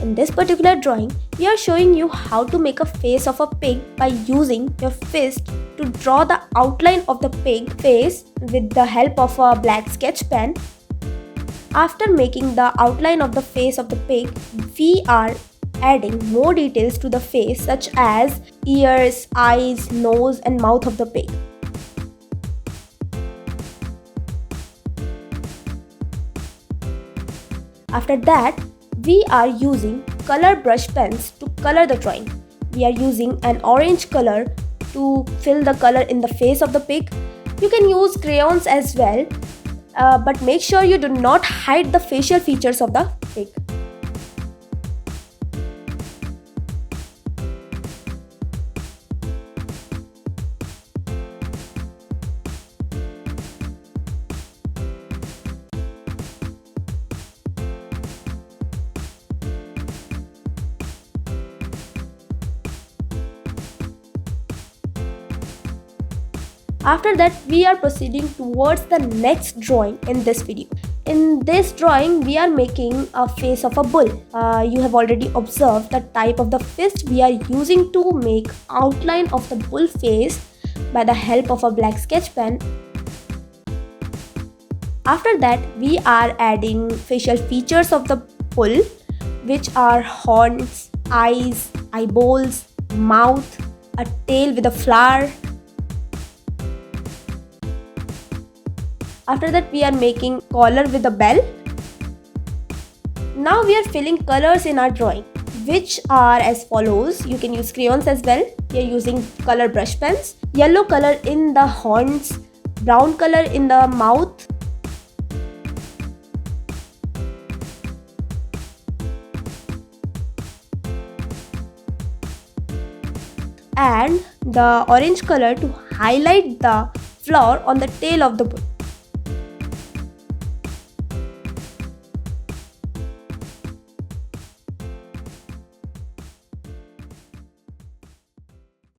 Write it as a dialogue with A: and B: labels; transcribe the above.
A: In this particular drawing, we are showing you how to make a face of a pig by using your fist to draw the outline of the pig face with the help of a black sketch pen. After making the outline of the face of the pig, we are adding more details to the face such as ears, eyes, nose and mouth of the pig. After that, we are using color brush pens to color the drawing. We are using an orange color to fill the color in the face of the pig. You can use crayons as well, but make sure you do not hide the facial features of the pig. After that, we are proceeding towards the next drawing in this video. In this drawing, we are making a face of a bull. You have already observed the type of the fist we are using to make outline of the bull face by the help of a black sketch pen. After that, we are adding facial features of the bull, which are horns, eyes, eyeballs, mouth, a tail with a flower. After that, we are making collar with a bell. Now we are filling colors in our drawing, which are as follows. You can use crayons as well. We are using color brush pens. Yellow color in the horns, brown color in the mouth, and the orange color to highlight the flower on the tail of the bull.